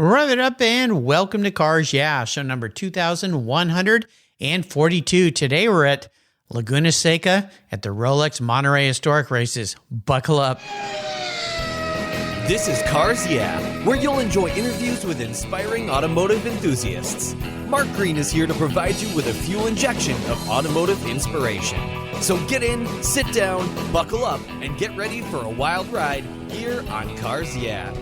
Rev it up and welcome to Cars Yeah, show number 2142. Today we're at Laguna Seca at the Rolex Monterey Historic Races. Buckle up. This is Cars Yeah, where you'll enjoy interviews with inspiring automotive enthusiasts. Mark Green is here to provide you with a fuel injection of automotive inspiration. So get in, sit down, buckle up, and get ready for a wild ride here on Cars Yeah.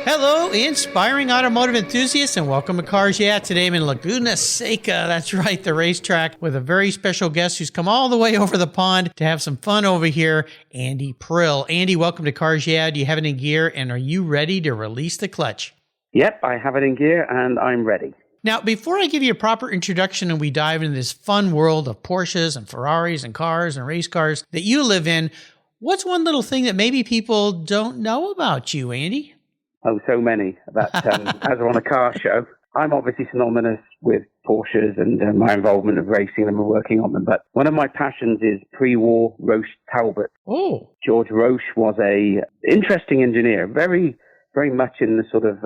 Hello, inspiring automotive enthusiasts, and welcome to Cars Yeah. Today I'm in Laguna Seca. That's right, the racetrack, with a very special guest who's come all the way over the pond to have some fun over here, Andy Prill. Andy, welcome to Cars Yeah. Do you have it in gear, and are you ready to release the clutch? Yep, I have it in gear, and I'm ready. Now, before I give you a proper introduction and we dive into this fun world of Porsches and Ferraris and cars and race cars that you live in, what's one little thing that maybe people don't know about you, Andy? Oh, so many. That as we're on a car show, I'm obviously synonymous with Porsches and my involvement of racing them and working on them. But one of my passions is pre-war Roche Talbot. Oh, George Roche was a interesting engineer, very, very much in the sort of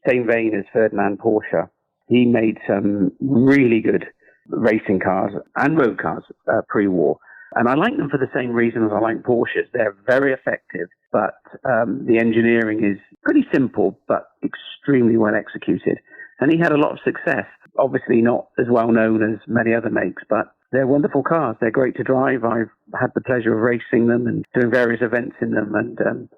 same vein as Ferdinand Porsche. He made some really good racing cars and road cars pre-war. And I like them for the same reason as I like Porsches. They're very effective, but the engineering is pretty simple, but extremely well executed. And he had a lot of success. Obviously not as well known as many other makes, but they're wonderful cars. They're great to drive. I've had the pleasure of racing them and doing various events in them. And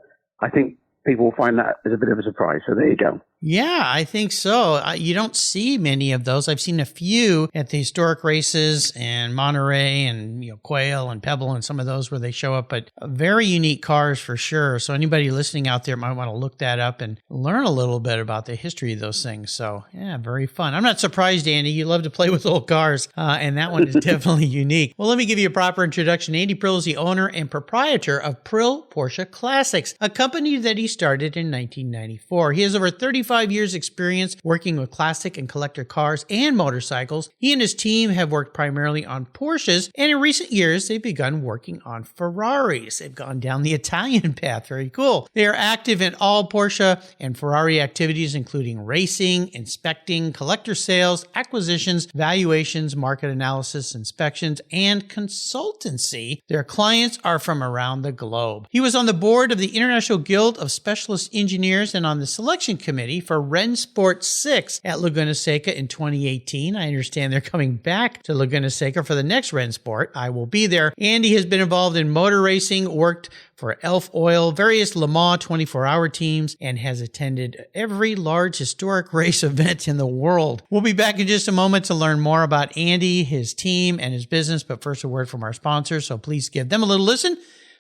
I think people will find that as a bit of a surprise. So there you go. yeah, I think so. You don't see many of those. I've seen a few at the historic races and Monterey and Quail and Pebble and some of those where they show up, but very unique cars for sure. So anybody listening out there might want to look that up and learn a little bit about the history of those things. So yeah, very fun. I'm not surprised, Andy. You love to play with old cars, and that one is definitely unique. Well, let me give you a proper introduction. Andy Prill is the owner and proprietor of Prill Porsche Classics, a company that he started in 1994. He has over 35 years experience working with classic and collector cars and motorcycles. He and his team have worked primarily on Porsches, and in recent years, they've begun working on Ferraris. They've gone down the Italian path. Very cool. They are active in all Porsche and Ferrari activities, including racing, inspecting, collector sales, acquisitions, valuations, market analysis, inspections, and consultancy. Their clients are from around the globe. He was on the board of the International Guild of Specialist Engineers and on the selection committee for Rennsport 6 at Laguna Seca in 2018. I understand they're coming back to Laguna Seca for the next Rennsport. I will be there. Andy has been involved in motor racing, worked for Elf Oil, various Le Mans 24-hour teams, and has attended every large historic race event in the world. We'll be back in just a moment to learn more about Andy, his team, and his business, but first a word from our sponsors, so please give them a little listen.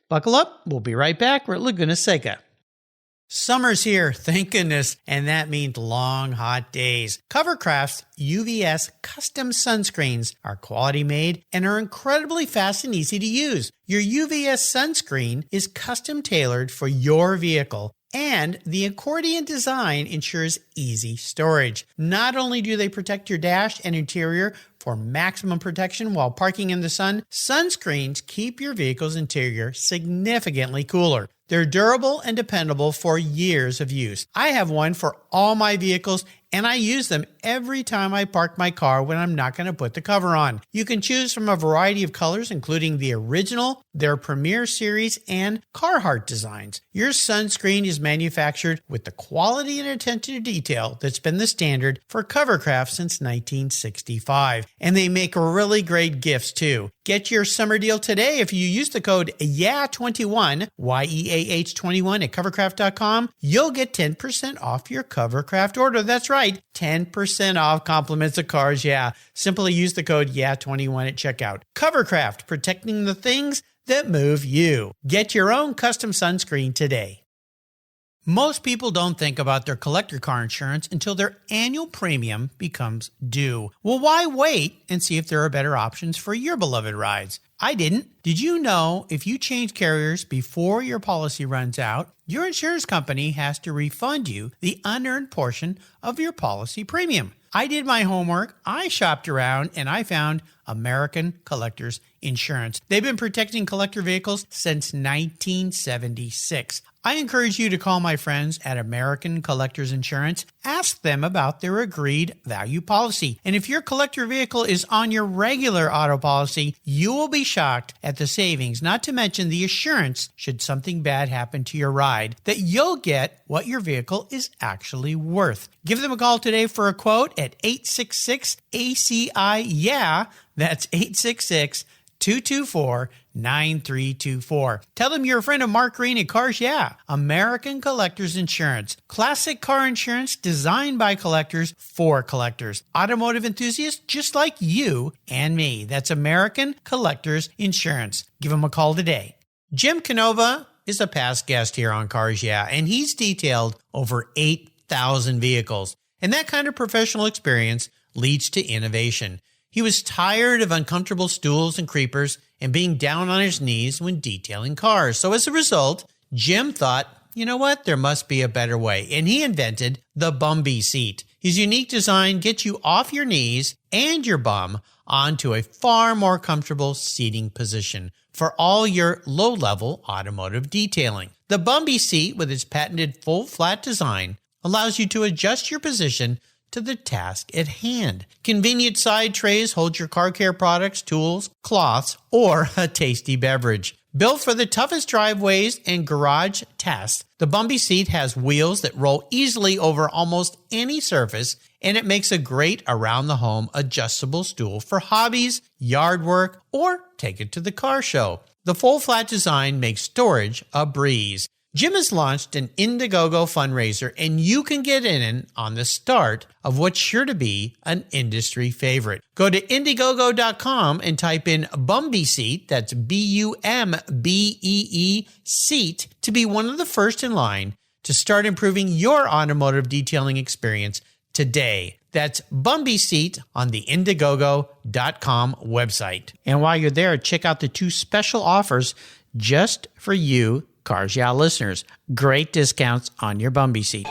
Buckle up. We'll be right back. We're at Laguna Seca. Summer's here, thank goodness, and that means long, hot days. Covercraft's UVS custom sunscreens are quality made and are incredibly fast and easy to use. Your UVS sunscreen is custom tailored for your vehicle, and the accordion design ensures easy storage. Not only do they protect your dash and interior for maximum protection while parking in the sun, sunscreens keep your vehicle's interior significantly cooler. They're durable and dependable for years of use. I have one for all my vehicles, and I use them every time I park my car when I'm not going to put the cover on. You can choose from a variety of colors, including the original, their Premier Series, and Carhartt designs. Your sunscreen is manufactured with the quality and attention to detail that's been the standard for Covercraft since 1965. And they make really great gifts, too. Get your summer deal today if you use the code YEAH21, YEAH21 at covercraft.com. You'll get 10% off your Covercraft order. That's right, 10% off compliments of Cars Yeah. Simply use the code YEAH21 at checkout. Covercraft, protecting the things that move you. Get your own custom sunscreen today. Most people don't think about their collector car insurance until their annual premium becomes due. Well, why wait and see if there are better options for your beloved rides? I didn't. Did you know if you change carriers before your policy runs out, your insurance company has to refund you the unearned portion of your policy premium. I did my homework, I shopped around, and I found American Collectors Insurance. They've been protecting collector vehicles since 1976. I encourage you to call my friends at American Collectors Insurance. Ask them about their agreed value policy. And if your collector vehicle is on your regular auto policy, you will be shocked at the savings, not to mention the assurance, should something bad happen to your ride, that you'll get what your vehicle is actually worth. Give them a call today for a quote at 866-ACI-YEAH. That's 866-224-9324. Tell them you're a friend of Mark Green at Cars Yeah! American Collectors Insurance. Classic car insurance designed by collectors for collectors. Automotive enthusiasts just like you and me. That's American Collectors Insurance. Give them a call today. Jim Canova is a past guest here on Cars Yeah! And he's detailed over 8,000 vehicles. And that kind of professional experience leads to innovation. He was tired of uncomfortable stools and creepers and being down on his knees when detailing cars. So as a result, Jim thought, you know what, there must be a better way. And he invented the Bumby seat. His unique design gets you off your knees and your bum onto a far more comfortable seating position for all your low-level automotive detailing. The Bumby seat, with its patented full flat design, allows you to adjust your position to the task at hand. Convenient side trays hold your car care products, tools, cloths, or a tasty beverage. Built for the toughest driveways and garage tasks, the Bumby seat has wheels that roll easily over almost any surface, and it makes a great around-the-home adjustable stool for hobbies, yard work, or take it to the car show. The full flat design makes storage a breeze. Jim has launched an Indiegogo fundraiser, and you can get in on the start of what's sure to be an industry favorite. Go to Indiegogo.com and type in Bumby seat, that's Bumbee seat, to be one of the first in line to start improving your automotive detailing experience today. That's Bumby seat on the Indiegogo.com website. And while you're there, check out the two special offers just for you Cars Yeah! listeners. Great discounts on your Bumby seat.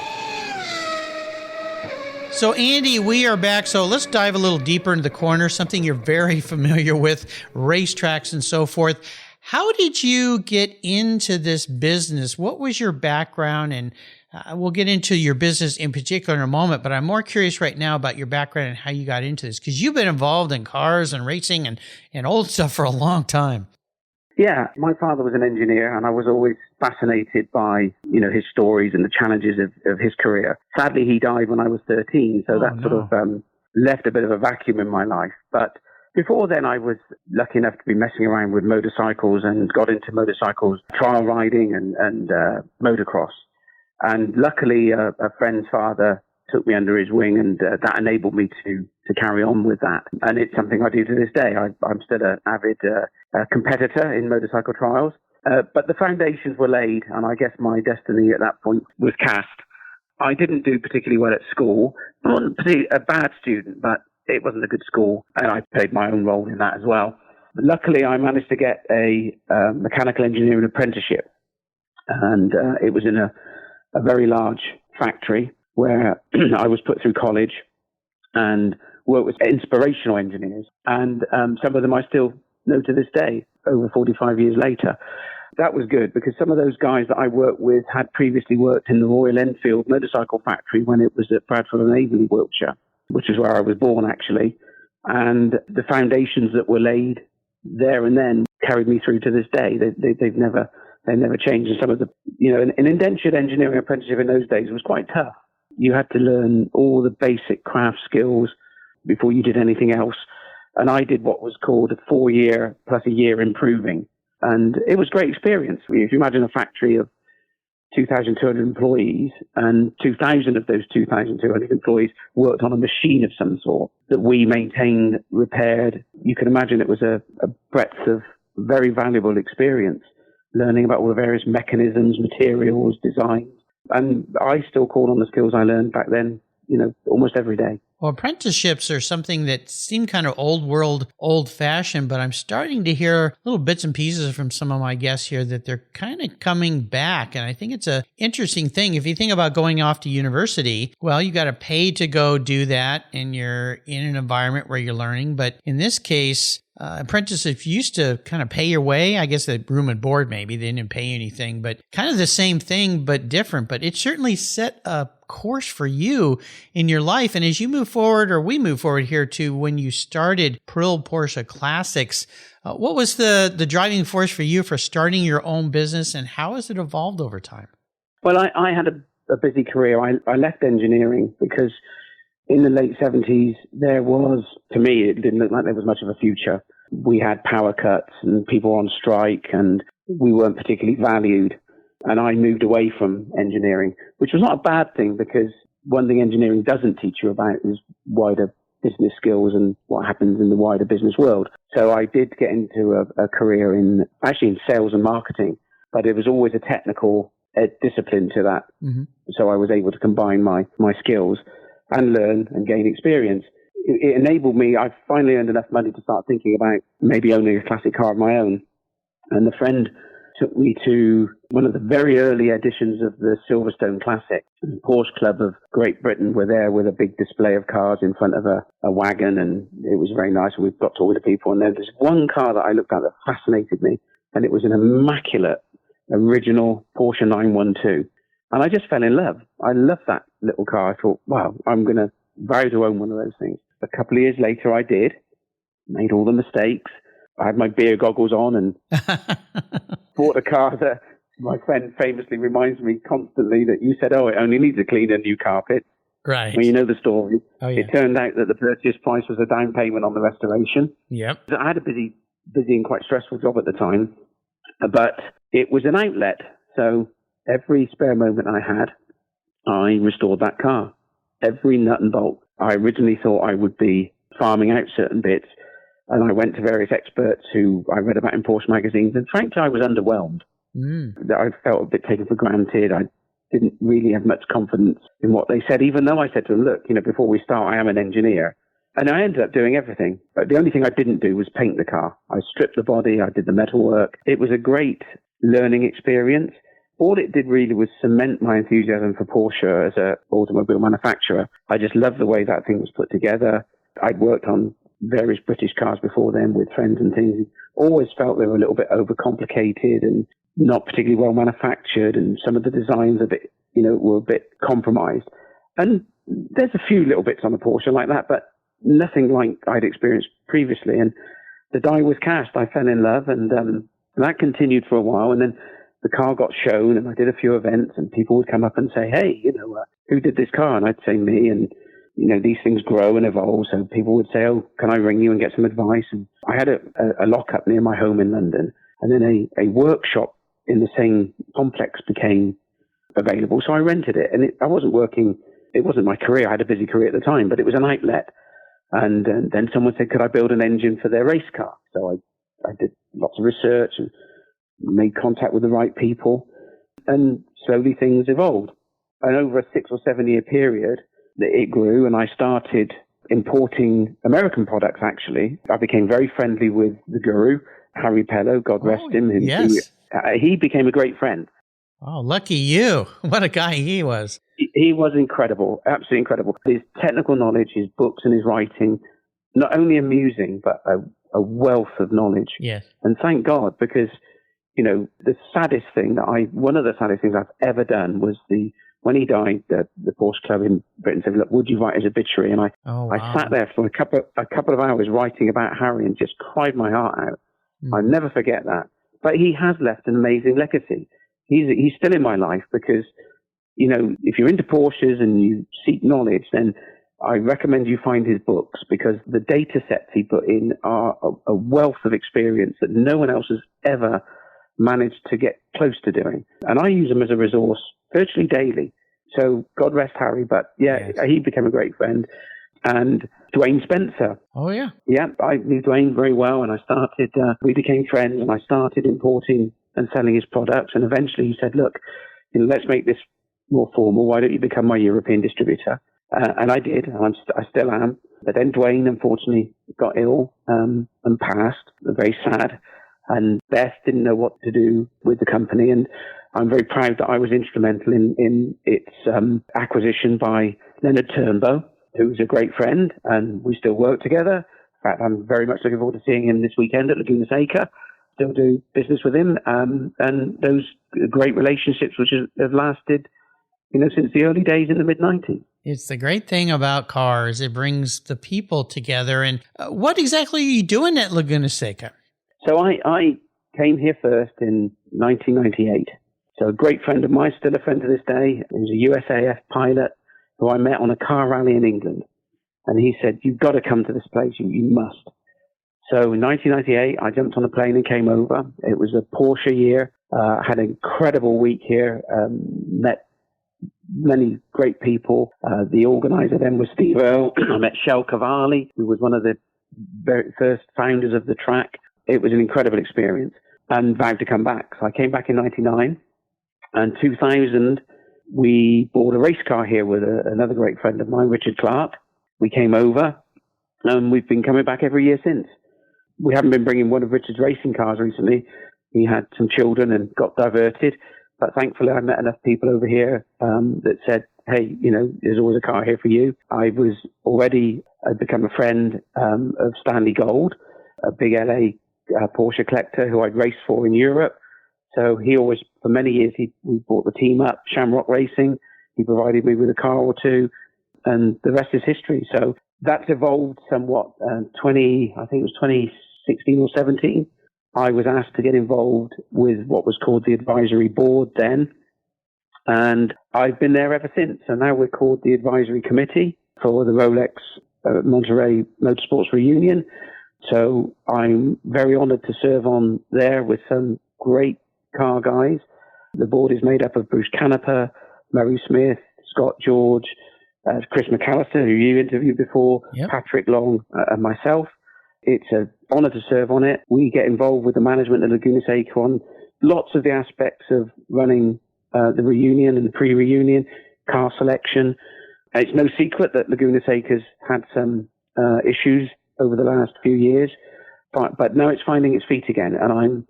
So Andy, we are back. So let's dive a little deeper into the corner, something you're very familiar with, racetracks and so forth. How did you get into this business? What was your background? And we'll get into your business in particular in a moment, but I'm more curious right now about your background and how you got into this, because you've been involved in cars and racing and old stuff for a long time. Yeah, my father was an engineer, and I was always fascinated by, his stories and the challenges of his career. Sadly, he died when I was 13, so sort of left a bit of a vacuum in my life. But before then, I was lucky enough to be messing around with motorcycles and got into motorcycles, trial riding and motocross. And luckily, a friend's father took me under his wing, and that enabled me to carry on with that. And it's something I do to this day. I'm still an avid competitor in motorcycle trials. But the foundations were laid, and I guess my destiny at that point was cast. I didn't do particularly well at school. I wasn't particularly a bad student, but it wasn't a good school, and I played my own role in that as well. But luckily, I managed to get a mechanical engineering apprenticeship, and it was in a very large factory where I was put through college and worked with inspirational engineers. And some of them I still know to this day, over 45 years later. That was good because some of those guys that I worked with had previously worked in the Royal Enfield motorcycle factory when it was at Bradford and Avon, Wiltshire, which is where I was born, actually. And the foundations that were laid there and then carried me through to this day. They've never changed. And some of the, an indentured engineering apprenticeship in those days was quite tough. You had to learn all the basic craft skills before you did anything else. And I did what was called a 4-year plus a year improving. And it was a great experience. If you imagine a factory of 2,200 employees, and 2,000 of those 2,200 employees worked on a machine of some sort that we maintained, repaired. You can imagine it was a breadth of very valuable experience, learning about all the various mechanisms, materials, designs. And I still call on the skills I learned back then, almost every day. Well, apprenticeships are something that seem kind of old world, old fashioned, but I'm starting to hear little bits and pieces from some of my guests here that they're kind of coming back. And I think it's an interesting thing. If you think about going off to university, well, you got to pay to go do that and you're in an environment where you're learning. But in this case, apprentices used to kind of pay your way. I guess the room and board, maybe they didn't pay anything, but kind of the same thing, but different. But it certainly set a course for you in your life. And as you move forward, or we move forward here to when you started Prill Porsche Classics, what was the driving force for you for starting your own business, and how has it evolved over time? Well, I had a busy career. I left engineering because in the late 70s, there was, to me, it didn't look like there was much of a future. We had power cuts and people were on strike and we weren't particularly valued. And I moved away from engineering, which was not a bad thing because one thing engineering doesn't teach you about is wider business skills and what happens in the wider business world. So I did get into a career in sales and marketing, but it was always a technical discipline to that. Mm-hmm. So I was able to combine my skills and learn and gain experience. It enabled me, I finally earned enough money to start thinking about maybe owning a classic car of my own. And the friend took me to one of the very early editions of the Silverstone Classic. The Porsche Club of Great Britain were there with a big display of cars in front of a wagon, and it was very nice. We got to all the people, and there was one car that I looked at that fascinated me, and it was an immaculate original Porsche 912. And I just fell in love. I loved that little car. I thought, wow, I'm going to vow to own one of those things. A couple of years later, I did. Made all the mistakes. I had my beer goggles on and bought a car that my friend famously reminds me constantly that you said, oh, it only needs a clean and new carpet. Right. Well, you know the story. Oh, yeah. It turned out that the purchase price was a down payment on the restoration. Yep. I had a busy and quite stressful job at the time, but it was an outlet. So every spare moment I had, I restored that car. Every nut and bolt. I originally thought I would be farming out certain bits, and I went to various experts who I read about in Porsche magazines, and frankly, I was underwhelmed. I felt a bit taken for granted. I didn't really have much confidence in what they said, even though I said to them, look, before we start, I am an engineer. And I ended up doing everything. But the only thing I didn't do was paint the car. I stripped the body. I did the metal work. It was a great learning experience. All it did really was cement my enthusiasm for Porsche as an automobile manufacturer. I just loved the way that thing was put together. I'd worked on various British cars before then with friends and things. Always felt they were a little bit overcomplicated and not particularly well manufactured, and some of the designs a bit, were a bit compromised. And there's a few little bits on the Porsche like that, but nothing like I'd experienced previously. And the die was cast. I fell in love, and that continued for a while. And then the car got shown, and I did a few events, and people would come up and say, hey, who did this car? And I'd say me, and these things grow and evolve. So people would say, oh, can I ring you and get some advice? And I had a lockup near my home in London, and then a workshop in the same complex became available. So I rented it, and I wasn't working. It wasn't my career. I had a busy career at the time, but it was an outlet. And then someone said, could I build an engine for their race car? So I did lots of research and made contact with the right people, and slowly things evolved. And over a 6 or 7 year period, it grew, and I started importing American products, actually. I became very friendly with the guru, Harry Pello, God rest him. Yes. He became a great friend. Oh, lucky you. What a guy he was. He was incredible, absolutely incredible. His technical knowledge, his books and his writing, not only amusing, but a wealth of knowledge. Yes. And thank God, because, the saddest thing one of the saddest things I've ever done was when he died, the Porsche Club in Britain said, look, would you write his obituary? And I sat there for a couple of hours writing about Harry and just cried my heart out. I'll never forget that. But he has left an amazing legacy. He's still in my life because, if you're into Porsches and you seek knowledge, then I recommend you find his books, because the data sets he put in are a wealth of experience that no one else has ever managed to get close to doing. And I use them as a resource virtually daily. So God rest Harry, but yes. He became a great friend. And Dwayne Spencer. Oh, yeah. Yeah, I knew Dwayne very well, and we became friends, and I started importing and selling his products. And eventually he said, look, let's make this more formal. Why don't you become my European distributor? And I did, and I still am. But then Dwayne, unfortunately, got ill and passed. Very sad. And Beth didn't know what to do with the company. And I'm very proud that I was instrumental in its acquisition by Leonard Turnbow, who's a great friend, and we still work together. In fact, I'm very much looking forward to seeing him this weekend at Laguna Seca. Still do business with him, and those great relationships which have lasted, since the early days in the mid-90s. It's the great thing about cars. It brings the people together. And what exactly are you doing at Laguna Seca? So I came here first in 1998. So a great friend of mine, still a friend to this day, he was a USAF pilot who I met on a car rally in England. And he said, "You've got to come to this place. You must." So in 1998, I jumped on a plane and came over. It was a Porsche year. Had an incredible week here. Met many great people. The organizer then was Steve Earle. I met Shel Cavalli, who was one of the very first founders of the track. It was an incredible experience and vowed to come back. So I came back in 99, and 2000, we bought a race car here with another great friend of mine, Richard Clark. We came over, and we've been coming back every year since. We haven't been bringing one of Richard's racing cars recently. He had some children and got diverted. But thankfully, I met enough people over here that said, "Hey, there's always a car here for you." I'd become a friend of Stanley Gold, a big LA Porsche collector who I'd raced for in Europe. So he always, for many years, we brought the team up, Shamrock Racing. He provided me with a car or two, and the rest is history. So that's evolved somewhat. I think it was 2016 or 17. I was asked to get involved with what was called the advisory board then, and I've been there ever since. So now we're called the advisory committee for the Rolex Monterey Motorsports Reunion. So I'm very honored to serve on there with some great car guys. The board is made up of Bruce Canepa, Murray Smith, Scott George, Chris McAllister, who you interviewed before, yep, Patrick Long, and myself. It's an honor to serve on it. We get involved with the management of Laguna Seca on lots of the aspects of running the reunion and the pre-reunion, car selection. And it's no secret that Laguna Seca's had some issues over the last few years, but now it's finding its feet again, and I'm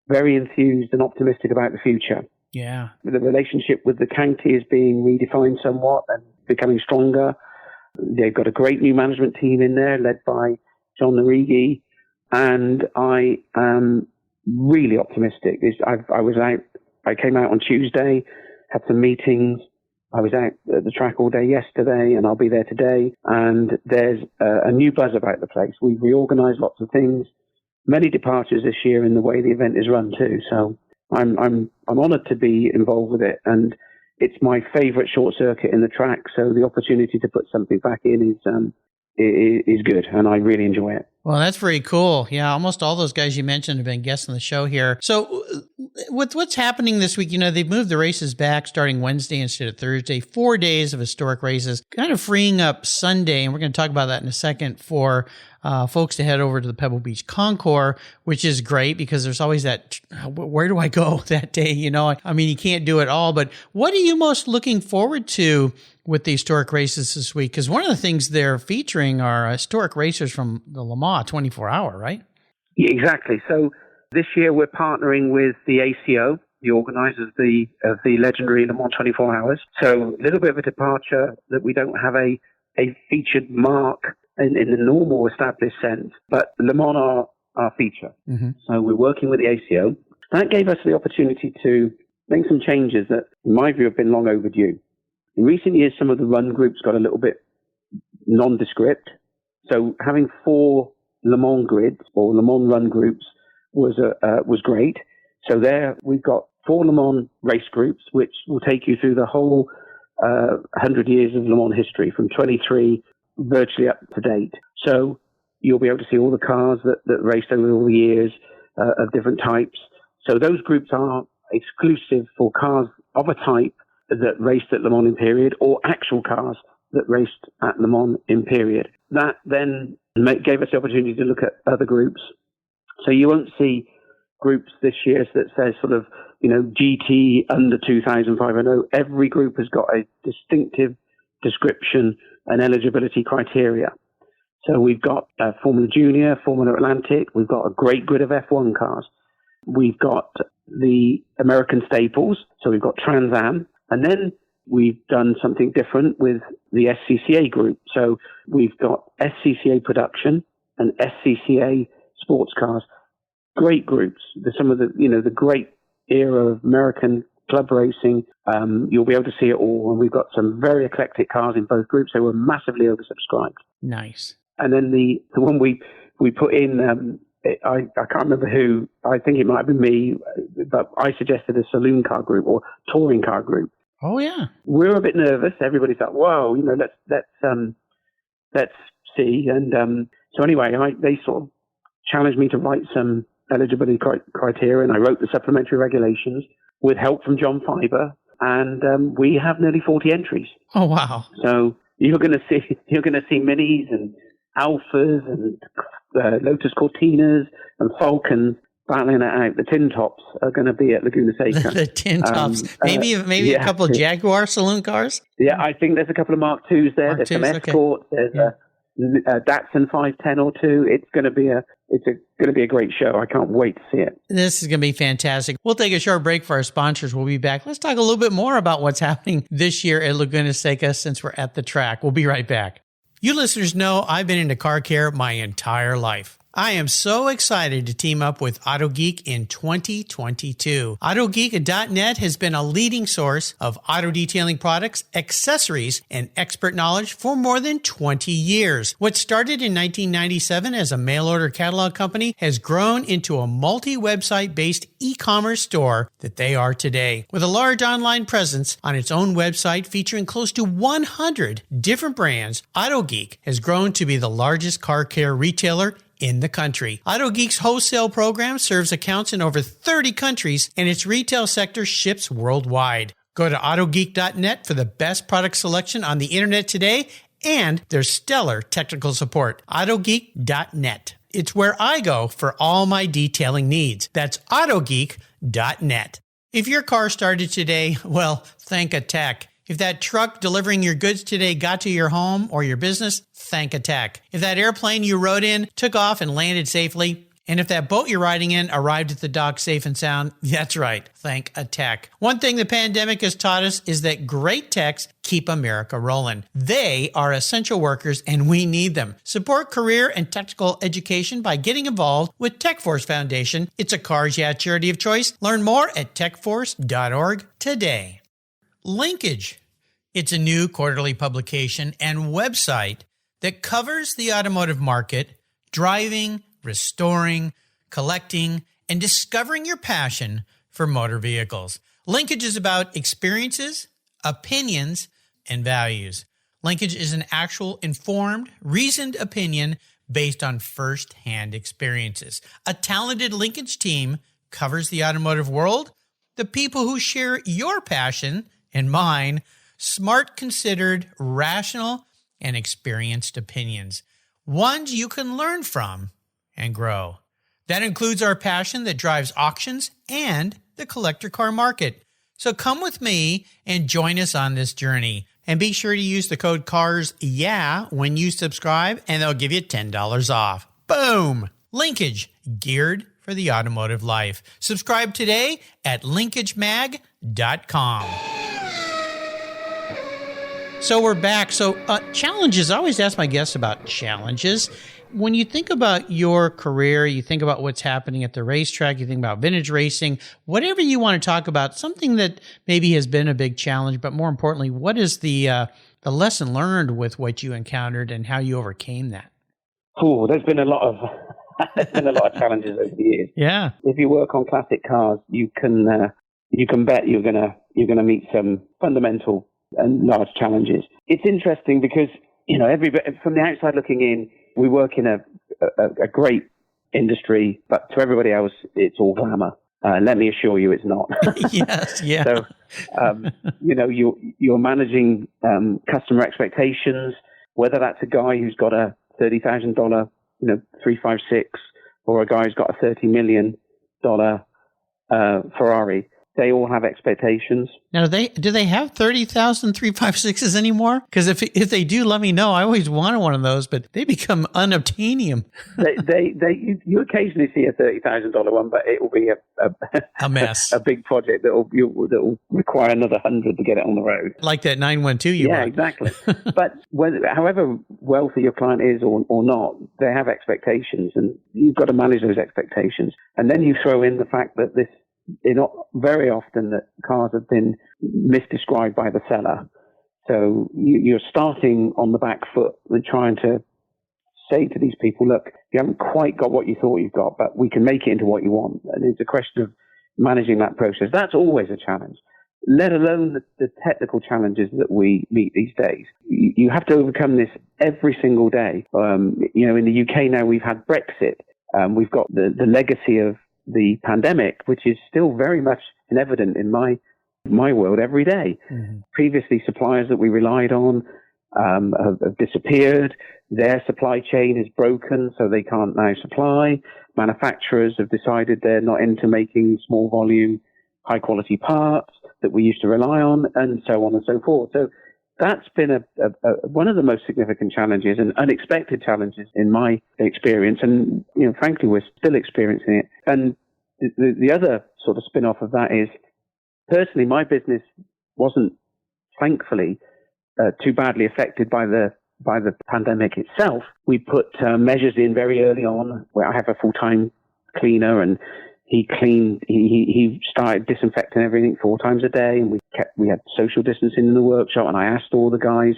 very enthused and optimistic about the future. Yeah. The relationship with the county is being redefined somewhat and becoming stronger. They've got a great new management team in there led by John Narigi, and I am really optimistic. I came out on Tuesday, had some meetings. I was out at the track all day yesterday, and I'll be there today. And there's a new buzz about the place. We've reorganized lots of things, many departures this year in the way the event is run too. So I'm honored to be involved with it, and it's my favorite short circuit in the track. So the opportunity to put something back in is good, and I really enjoy it. Well, that's very cool. Yeah, almost all those guys you mentioned have been guests on the show here. So what's happening this week? They've moved the races back starting Wednesday instead of Thursday, 4 days of historic races, kind of freeing up Sunday. And we're going to talk about that in a second for folks to head over to the Pebble Beach Concours, which is great because there's always that, where do I go that day? I mean, you can't do it all, but what are you most looking forward to with the historic races this week? Because one of the things they're featuring are historic racers from the Le Mans 24-hour, right? Yeah, exactly. So this year we're partnering with the ACO, the organisers of the legendary Le Mans 24 Hours. So a little bit of a departure that we don't have a featured mark in the normal established sense, but Le Mans are our feature. Mm-hmm. So we're working with the ACO. That gave us the opportunity to make some changes that, in my view, have been long overdue. In recent years, some of the run groups got a little bit nondescript. So having 4 Le Mans grids or Le Mans run groups was great. So there we've got 4 Le Mans race groups, which will take you through the whole 100 years of Le Mans history from 23 virtually up to date. So you'll be able to see all the cars that raced over all the years of different types. So those groups are exclusive for cars of a type that raced at Le Mans in period, or actual cars that raced at Le Mans in period. That then gave us the opportunity to look at other groups. So you won't see groups this year that says sort of, GT under 2,500. Every group has got a distinctive description, and eligibility criteria. So we've got Formula Junior, Formula Atlantic. We've got a great grid of F1 cars. We've got the American staples. So we've got Trans Am. And then we've done something different with the SCCA group. So we've got SCCA production and SCCA sports cars. Great groups. There's some of the great era of American club racing. You'll be able to see it all. And we've got some very eclectic cars in both groups. They were massively oversubscribed. Nice. And then the one we put in, I can't remember who, I think it might have been me, but I suggested a saloon car group or touring car group. Oh, yeah. We were a bit nervous. Everybody's like, whoa, let's see. And so anyway, they sort of challenged me to write some eligibility criteria, and I wrote the supplementary regulations with help from John Fiber, and we have nearly 40 entries. Oh, wow. So you're going to see Minis and Alphas and Lotus Cortinas and Falcons battling it out. The Tin Tops are going to be at Laguna Seca. The Tin Tops. Maybe a couple of Jaguar saloon cars? Yeah, I think there's a couple of Mark IIs there. There's some Escorts. Okay. There's a Datsun 510 or 2. It's going to be a great show. I can't wait to see it. This is going to be fantastic. We'll take a short break for our sponsors. We'll be back. Let's talk a little bit more about what's happening this year at Laguna Seca since we're at the track. We'll be right back. You listeners know I've been into car care my entire life. I am so excited to team up with AutoGeek in 2022. AutoGeek.net has been a leading source of auto detailing products, accessories, and expert knowledge for more than 20 years. What started in 1997 as a mail-order catalog company has grown into a multi-website based e-commerce store that they are today. With a large online presence on its own website featuring close to 100 different brands, AutoGeek has grown to be the largest car care retailer in the country. AutoGeek's wholesale program serves accounts in over 30 countries, and its retail sector ships worldwide. Go to AutoGeek.net for the best product selection on the internet today and their stellar technical support. AutoGeek.net. It's where I go for all my detailing needs. That's AutoGeek.net. If your car started today, well, thank a tech. If that truck delivering your goods today got to your home or your business, thank a tech. If that airplane you rode in took off and landed safely, and if that boat you're riding in arrived at the dock safe and sound, that's right, thank a tech. One thing the pandemic has taught us is that great techs keep America rolling. They are essential workers and we need them. Support career and technical education by getting involved with TechForce Foundation. It's a Cars Yeah charity of choice. Learn more at techforce.org today. Linkage. It's a new quarterly publication and website that covers the automotive market, driving, restoring, collecting, and discovering your passion for motor vehicles. Linkage is about experiences, opinions, and values. Linkage is an actual informed, reasoned opinion based on first-hand experiences. A talented linkage team covers the automotive world, the people who share your passion and mine, smart, considered, rational, and experienced opinions, ones you can learn from and grow. That includes our passion that drives auctions and the collector car market. So come with me and join us on this journey. And be sure to use the code CARSYEAH when you subscribe, and they'll give you $10 off. Boom! Linkage, geared for the automotive life. Subscribe today at linkagemag.com. So we're back. So challenges. I always ask my guests about challenges. When you think about your career, you think about what's happening at the racetrack, you think about vintage racing, whatever you want to talk about, something that maybe has been a big challenge, but more importantly, what is the lesson learned with what you encountered and how you overcame that? Oh, there's been a lot of challenges over the years. Yeah. If you work on classic cars, you can bet you're gonna meet some fundamental and large challenges. It's interesting because, you know, from the outside looking in, we work in a great industry, but to everybody else, it's all glamour. Let me assure you, it's not. Yes, yeah. So, you know, you're managing customer expectations, whether that's a guy who's got a $30,000, 356, or a guy who's got a $30 million Ferrari. they all have expectations. Now, do they have 30,000 356s anymore? Because if they do, let me know. I always wanted one of those, but they become unobtainium. You occasionally see a $30,000 one, but it will be a mess, a big project that will require another 100 to get it on the road. Like that 912 you bought. Yeah, exactly. But however wealthy your client is or not, they have expectations, and you've got to manage those expectations. And then you throw in the fact that very often that cars have been misdescribed by the seller. So you're starting on the back foot and trying to say to these people, look, you haven't quite got what you thought you've got, but we can make it into what you want. And it's a question of managing that process. That's always a challenge, let alone the technical challenges that we meet these days. You have to overcome this every single day. In the UK now, we've had Brexit. We've got the legacy of the pandemic, which is still very much evident in my world every day. Mm-hmm. Previously, suppliers that we relied on have disappeared. Their supply chain is broken, so they can't now supply. Manufacturers have decided they're not into making small volume, high quality parts that we used to rely on, and so on and so forth. So that's been one of the most significant challenges and unexpected challenges in my experience. And, frankly, we're still experiencing it. And the other sort of spin-off of that is, personally, my business wasn't, thankfully, too badly affected by the pandemic itself. We put measures in very early on where I have a full-time cleaner, and he started disinfecting everything 4 times a day, and we had social distancing in the workshop, and I asked all the guys,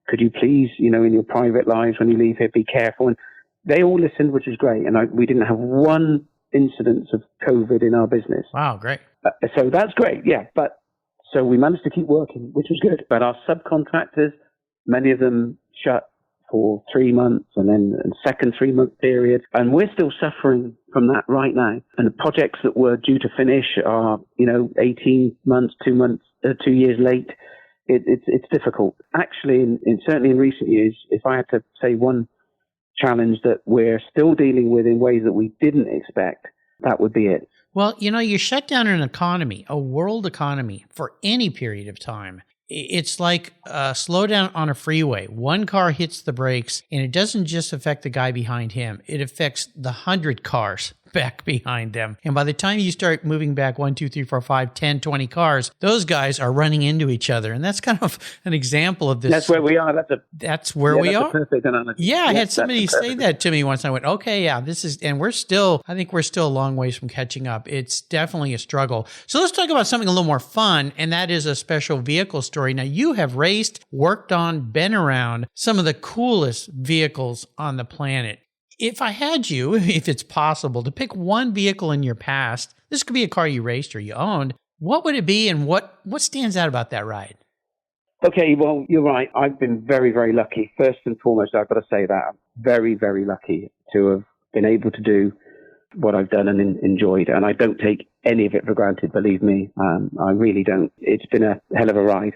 could you please, in your private lives when you leave here, be careful? And they all listened, which was great. And we didn't have one incidence of COVID in our business. Wow, great. So that's great, yeah. But so we managed to keep working, which was good. But our subcontractors, many of them shut for 3 months and then a second 3-month period. And we're still suffering from that right now. And the projects that were due to finish are, 18 months, 2 years late. It's difficult. Actually, certainly in recent years, if I had to say one challenge that we're still dealing with in ways that we didn't expect, that would be it. Well, you shut down an economy, a world economy, for any period of time. It's like a slowdown on a freeway. One car hits the brakes, and it doesn't just affect the guy behind him. It affects the 100 cars back behind them. And by the time you start moving back 1, 2, 3, 4, 5, 10, 20 cars, those guys are running into each other. And that's kind of an example of this. That's where we are. That's where we are. A perfect analogy. Yeah, I had somebody say that to me once. I went, okay, yeah, and I think we're still a long ways from catching up. It's definitely a struggle. So let's talk about something a little more fun, and that is a special vehicle story. Now, you have raced, worked on, been around some of the coolest vehicles on the planet. If I had you, if it's possible, to pick one vehicle in your past, this could be a car you raced or you owned, what would it be, and what stands out about that ride? Okay, well, you're right. I've been very, very lucky. First and foremost, I've got to say that I'm very, very lucky to have been able to do what I've done and enjoyed. And I don't take any of it for granted, believe me. I really don't. It's been a hell of a ride.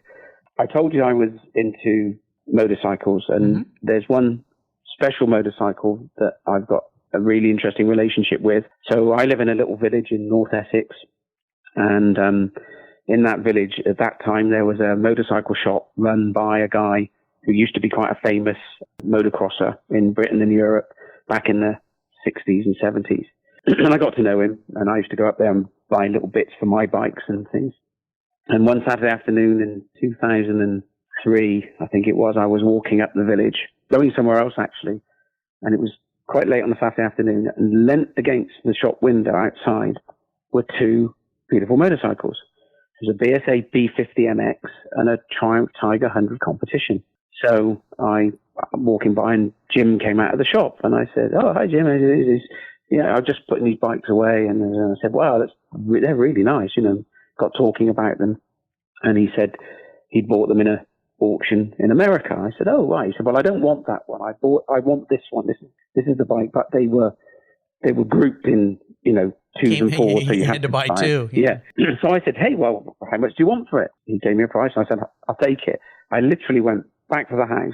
I told you I was into motorcycles, and there's one special motorcycle that I've got a really interesting relationship with. So I live in a little village in North Essex, and in that village at that time there was a motorcycle shop run by a guy who used to be quite a famous motocrosser in Britain and Europe back in the 60s and 70s. And I got to know him, and I used to go up there and buy little bits for my bikes and things. And one Saturday afternoon in 2003, I think it was, I was walking up the village, going somewhere else actually, and it was quite late on a Saturday afternoon, and leant against the shop window outside were 2 beautiful motorcycles. There was a BSA B50 MX and a Triumph Tiger 100 competition. So I'm walking by, and Jim came out of the shop, and I said, "Oh, hi Jim, I'm just putting these bikes away." And I said, "Wow, they're really nice," got talking about them, and he said he'd bought them in a auction in America. I said, "Oh, right." He said, "Well, I don't want that one. I want this one. This is the bike." But they were grouped in 2s and 4s, so you had to buy 2. Yeah. So I said, "Hey, well, how much do you want for it?" He gave me a price. I said, "I'll take it." I literally went back to the house,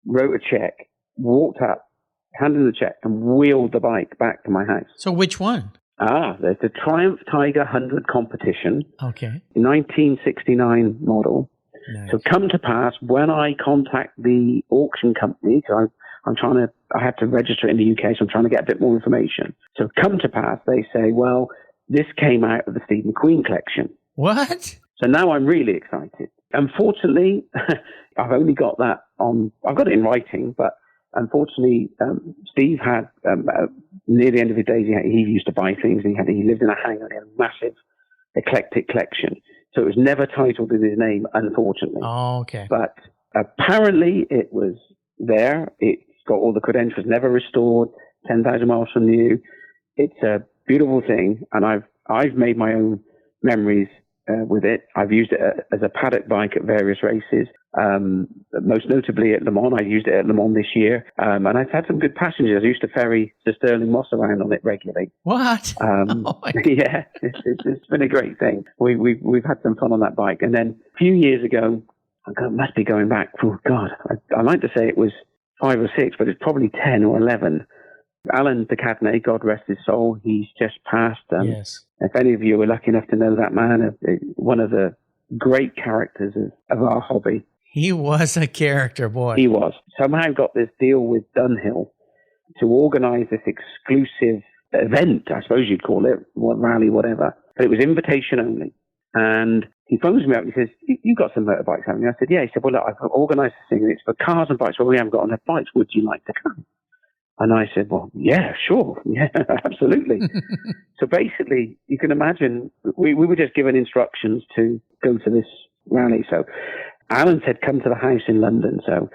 wrote a check, walked up, handed the check, and wheeled the bike back to my house. So which one? There's the Triumph Tiger 100 competition, Okay. 1969 model. Nice. So come to pass, when I contact the auction company, so I had to register in the UK, so I'm trying to get a bit more information. So come to pass, they say, well, this came out of the Steve McQueen collection. What? So now I'm really excited. Unfortunately, I've only got that I've got it in writing, but unfortunately, Steve had, near the end of his days, he used to buy things. He lived in a hangar, he had a massive eclectic collection. So it was never titled in his name, unfortunately. Oh, okay. But apparently it was there. It's got all the credentials, never restored, 10,000 miles from new. It's a beautiful thing, and I've made my own memories with it. I've used it as a paddock bike at various races, most notably at Le Mans. I used it at Le Mans this year, and I've had some good passengers. I used to ferry Sir Sterling Moss around on it regularly. What? Yeah, it's been a great thing. We've had some fun on that bike. And then a few years ago, must be going back, oh God, I like to say it was 5 or 6, but it's probably 10 or 11. Alan de Cadenet, God rest his soul, he's just passed. Yes. If any of you were lucky enough to know that man, one of the great characters of our hobby. He was a character, boy. He was. Somehow got this deal with Dunhill to organize this exclusive event, I suppose you'd call it, rally, whatever. But it was invitation only. And he phones me up and he says, you got some motorbikes, haven't you? I said, yeah. He said, well, look, I've organized this thing. It's for cars and bikes. Well, we haven't got enough bikes. Would you like to come? And I said, well, yeah, sure. Yeah, absolutely. So basically, you can imagine, we were just given instructions to go to this rally. So Alan said, come to the house in London. So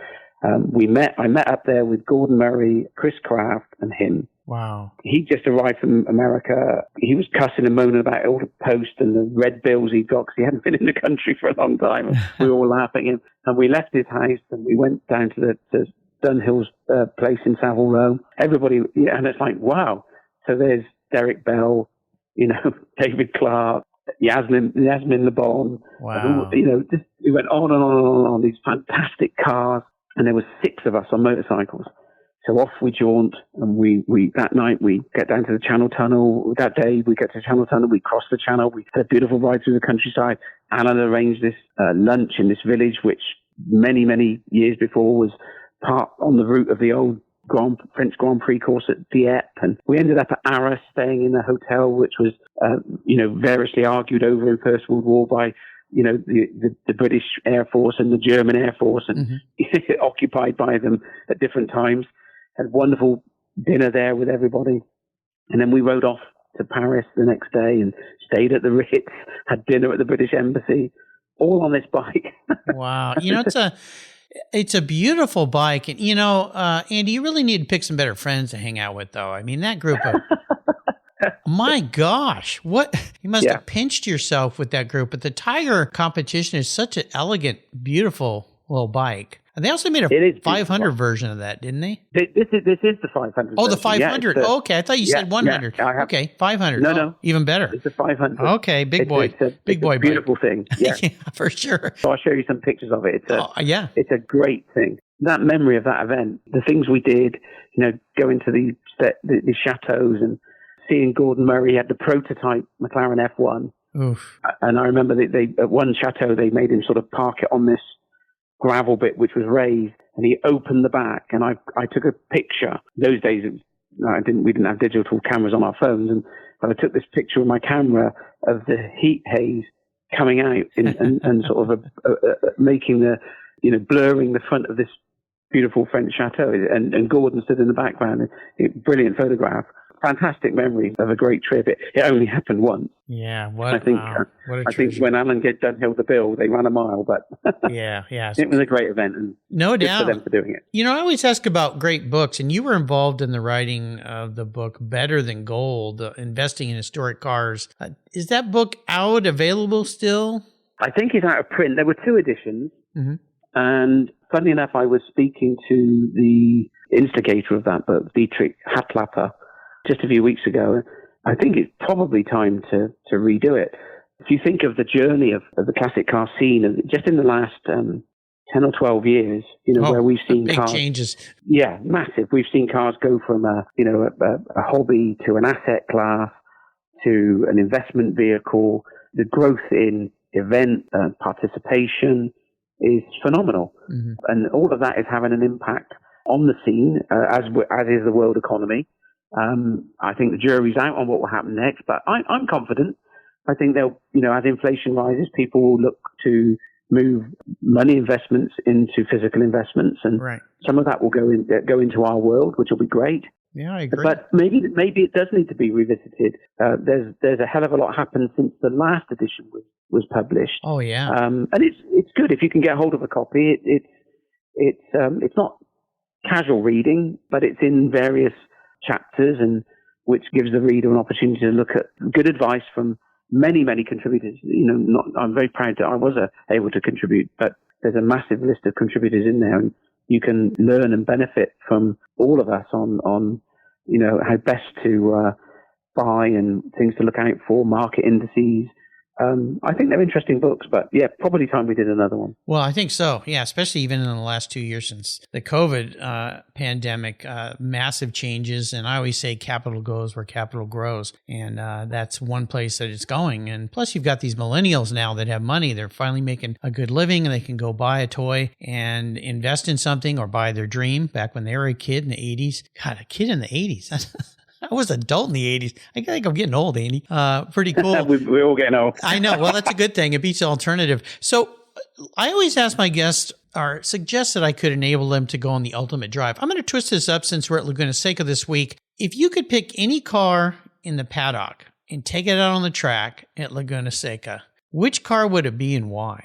I met up there with Gordon Murray, Chris Craft, and him. Wow. He just arrived from America. He was cussing and moaning about all the post and the red bills he got because he hadn't been in the country for a long time. And we were all laughing at him. And we left his house and we went down to the Dunhill's place in Savile Row. Everybody, and it's like, wow. So there's Derek Bell, David Clark, Yasmin Le Bon. Wow. Just, we went on and on and on, these fantastic cars. And there were 6 of us on motorcycles. So off we jaunt, and we that night we get down to the Channel Tunnel. That day we get to the Channel Tunnel, we cross the Channel, we had a beautiful ride through the countryside. Alan arranged this lunch in this village, which many, many years before was part on the route of the old French Grand Prix course at Dieppe. And we ended up at Arras, staying in a hotel, which was, variously argued over in First World War by the British Air Force and the German Air Force, and occupied by them at different times. Had wonderful dinner there with everybody. And then we rode off to Paris the next day and stayed at the Ritz, had dinner at the British Embassy, all on this bike. Wow. It's a beautiful bike. And, Andy, you really need to pick some better friends to hang out with, though. I mean, that group of... My gosh, you must have pinched yourself with that group. But the Tiger competition is such an elegant, beautiful little bike. And they also made a 500 version of that, didn't they? This is the 500. Oh, the 500. Okay, I thought you said 100. Okay, 500. No, even better. It's a 500. Okay, big boy. It's a beautiful thing. Yeah. Yeah, for sure. So I'll show you some pictures of it. It's a great thing. That memory of that event, the things we did, going to the chateaus and seeing Gordon Murray had the prototype McLaren F1. Oof. And I remember they at one chateau, they made him sort of park it on this gravel bit which was raised, and he opened the back, and I took a picture. Those days we didn't have digital cameras on our phones, but I took this picture with my camera of the heat haze coming out and sort of making blurring the front of this beautiful French chateau, and Gordon stood in the background. Brilliant photograph. Fantastic memory of a great trip. It only happened once. Yeah, I think when Alan get Dunhill the bill, they ran a mile, but yeah, it was a great event, and no doubt for them for doing it. I always ask about great books, and you were involved in the writing of the book Better Than Gold, Investing in Historic Cars. Is that book available still? I think it's out of print. There were 2 editions, and funny enough, I was speaking to the instigator of that book, Dietrich Hatlapper, just a few weeks ago. I think it's probably time to redo it. If you think of the journey of the classic car scene, just in the last 10 or 12 years, where we've seen big cars changes. Yeah, massive. We've seen cars go from a hobby to an asset class, to an investment vehicle. The growth in event participation is phenomenal. Mm-hmm. And all of that is having an impact on the scene, as is the world economy. I think the jury's out on what will happen next, but I'm confident. I think they'll, as inflation rises, people will look to move money investments into physical investments, and some of that will go into our world, which will be great. Yeah, I agree. But maybe it does need to be revisited. There's a hell of a lot happened since the last edition was published. Oh yeah, and it's good if you can get hold of a copy. It's not casual reading, but it's in various chapters, and which gives the reader an opportunity to look at good advice from many contributors. I'm very proud that I was able to contribute, but there's a massive list of contributors in there, and you can learn and benefit from all of us on how best to buy and things to look out for, market indices. I think they're interesting books, but yeah, probably time we did another one. Well, I think so. Yeah, especially even in the last 2 years since the COVID pandemic, massive changes. And I always say capital goes where capital grows. And that's one place that it's going. And plus, you've got these millennials now that have money. They're finally making a good living, and they can go buy a toy and invest in something or buy their dream. Back when they were a kid in the 80s. God, a kid in the 80s. I was an adult in the 80s. I think I'm getting old, Andy. Pretty cool. We're all getting old. I know. Well, that's a good thing. It beats the alternative. So I always ask my guests or suggest that I could enable them to go on the ultimate drive. I'm going to twist this up since we're at Laguna Seca this week. If you could pick any car in the paddock and take it out on the track at Laguna Seca, which car would it be and why?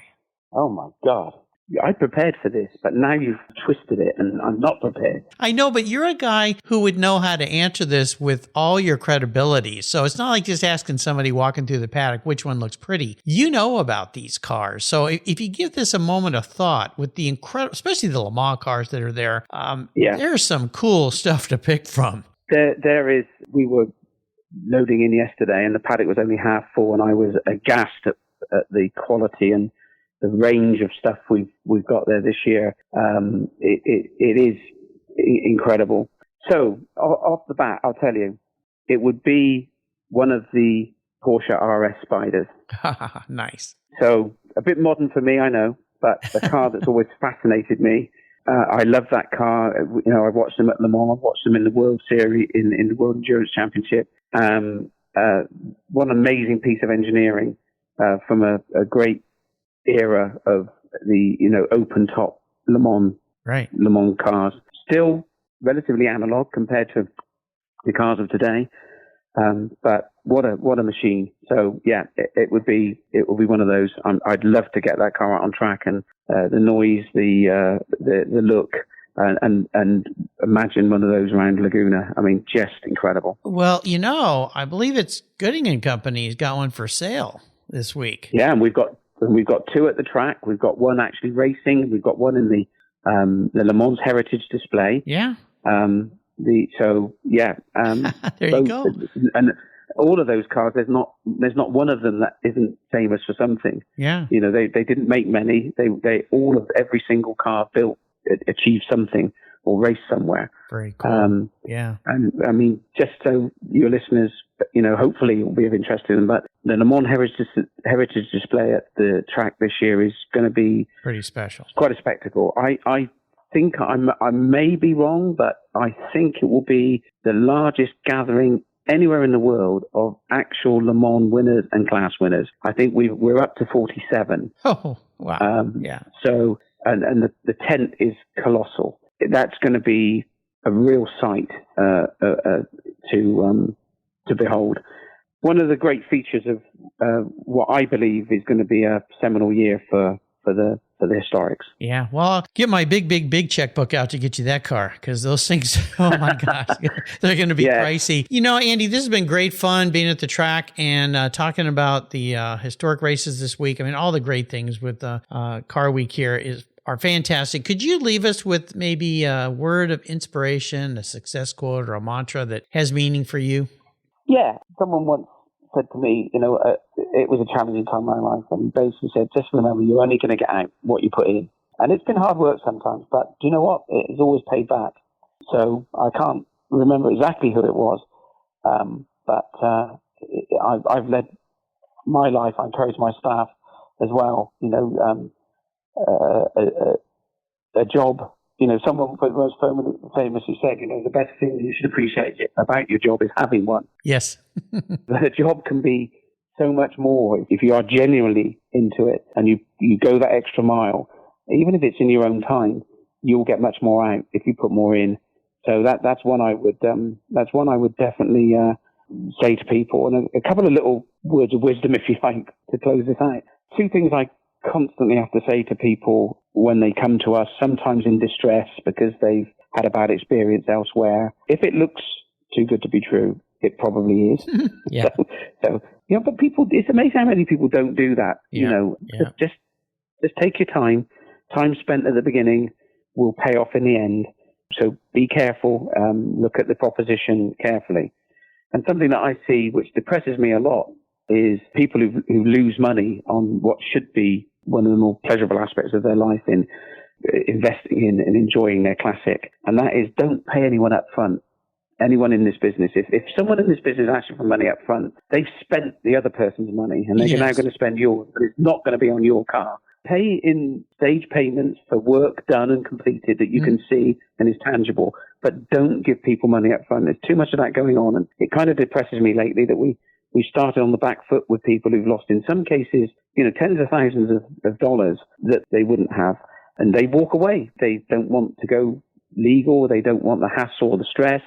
Oh, my God. I prepared for this, but now you've twisted it and I'm not prepared. I know, but you're a guy who would know how to answer this with all your credibility. So it's not like just asking somebody walking through the paddock which one looks pretty. You know about these cars. So if you give this a moment of thought with the incredible, especially the Le Mans cars that are there, there's some cool stuff to pick from. There is. We were loading in yesterday and the paddock was only half full, and I was aghast at the quality and the range of stuff we've got there this year. It is incredible. So off the bat, I'll tell you, it would be one of the Porsche RS Spiders. Nice. So a bit modern for me, I know, but a car that's always fascinated me. I love that car. I watched them at Le Mans. I've watched them in the World Series, in the World Endurance Championship. What an amazing piece of engineering from a great era of the open top Le Mans cars. Still relatively analog compared to the cars of today, but what a machine. So yeah, it will be one of those. I'd love to get that car out on track, and the noise, the look, and imagine one of those around Laguna. I mean, just incredible. Well, I believe it's Gooding and Company's got one for sale this week. Yeah, and we've got two at the track. We've got one actually racing. We've got one in the Le Mans Heritage Display. Yeah. There you go. And all of those cars, there's not one of them that isn't famous for something. Yeah. They didn't make many. Every single car built achieved something or raced somewhere. Very cool. Yeah. And I mean, just so your listeners, hopefully will be of interest to them, but the Le Mans Heritage Display at the track this year is going to be pretty special. Quite a spectacle. I think I may be wrong, but I think it will be the largest gathering anywhere in the world of actual Le Mans winners and class winners. I think we're up to 47. Oh, wow. Yeah. So, and the tent is colossal. That's going to be a real sight to behold. One of the great features of what I believe is going to be a seminal year for the historics. Yeah, well, I'll get my big checkbook out to get you that car, because those things, oh my gosh, they're going to be pricey. Andy, this has been great fun being at the track and talking about the historic races this week. I mean, all the great things with Car Week here are fantastic. Could you leave us with maybe a word of inspiration, a success quote, or a mantra that has meaning for you? Yeah, someone once said to me, it was a challenging time in my life, and basically said, just remember, you're only going to get out what you put in. And it's been hard work sometimes, but do you know what? It's always paid back. So I can't remember exactly who it was, but I've led my life. I encourage my staff as well. A job. Someone most famously said, the best thing you should appreciate about your job is having one. Yes. The job can be so much more if you are genuinely into it and you go that extra mile. Even if it's in your own time, you'll get much more out if you put more in. So that's one I would definitely say to people. And a couple of little words of wisdom, if you like, to close this out. Two things I constantly have to say to people when they come to us, sometimes in distress because they've had a bad experience elsewhere. If it looks too good to be true, it probably is. Yeah. So but people, it's amazing how many people don't do that. Yeah. Just take your time. Time spent at the beginning will pay off in the end. So be careful. Look at the proposition carefully. And something that I see, which depresses me a lot, is people who lose money on what should be one of the more pleasurable aspects of their life in investing in and enjoying their classic. And that is, don't pay anyone up front. Anyone in this business, if someone in this business asks you for money up front, they've spent the other person's money and they're now going to spend yours, but it's not going to be on your car. Pay in stage payments for work done and completed that you can see and is tangible, but don't give people money up front. There's too much of that going on, and it kind of depresses me lately that we started on the back foot with people who've lost, in some cases, tens of thousands of dollars that they wouldn't have, and they walk away. They don't want to go legal. They don't want the hassle or the stress.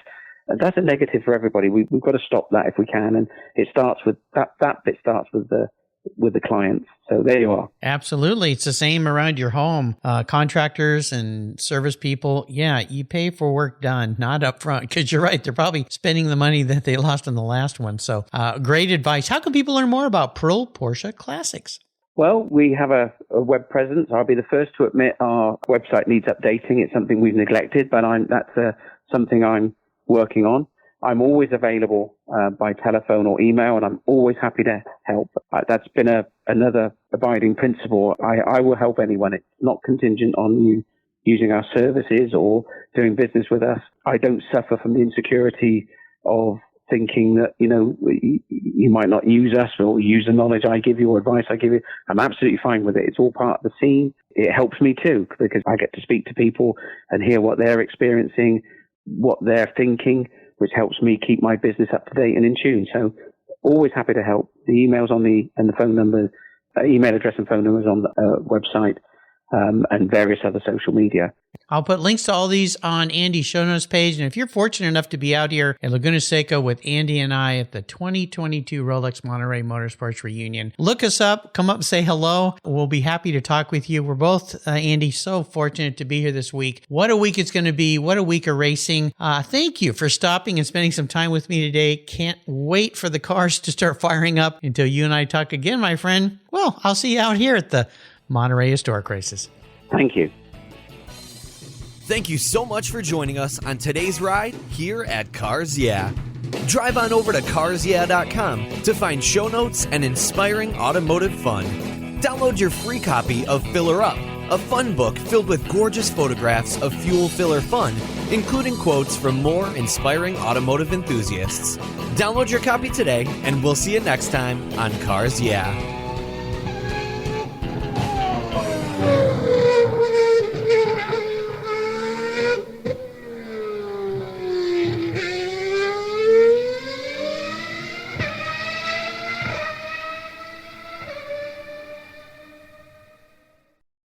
And that's a negative for everybody. We've got to stop that if we can. And it starts with that bit starts with the clients. So there you are. Absolutely. It's the same around your home. Contractors and service people. Yeah, you pay for work done, not up front, because you're right. They're probably spending the money that they lost on the last one. So great advice. How can people learn more about Prill Porsche Classics? Well, we have a web presence. I'll be the first to admit our website needs updating. It's something we've neglected, but that's something I'm working on. I'm always available by telephone or email, and I'm always happy to help. That's been another abiding principle. I will help anyone. It's not contingent on you using our services or doing business with us. I don't suffer from the insecurity of thinking that, you might not use us or use the knowledge I give you or advice I give you. I'm absolutely fine with it. It's all part of the scene. It helps me too, because I get to speak to people and hear what they're experiencing, what they're thinking, which helps me keep my business up to date and in tune. So always happy to help. The emails and the phone number, email address and phone numbers on the website, and various other social media. I'll put links to all these on Andy's show notes page. And if you're fortunate enough to be out here at Laguna Seca with Andy and I at the 2022 Rolex Monterey Motorsports Reunion, look us up, come up and say hello. We'll be happy to talk with you. We're both, Andy, so fortunate to be here this week. What a week it's going to be. What a week of racing. Thank you for stopping and spending some time with me today. Can't wait for the cars to start firing up until you and I talk again, my friend. Well, I'll see you out here at the Monterey Historic Races. Thank you. Thank you so much for joining us on today's ride here at Cars Yeah. Drive on over to carsyeah.com to find show notes and inspiring automotive fun. Download your free copy of Filler Up, a fun book filled with gorgeous photographs of fuel filler fun, including quotes from more inspiring automotive enthusiasts. Download your copy today, and we'll see you next time on Cars Yeah.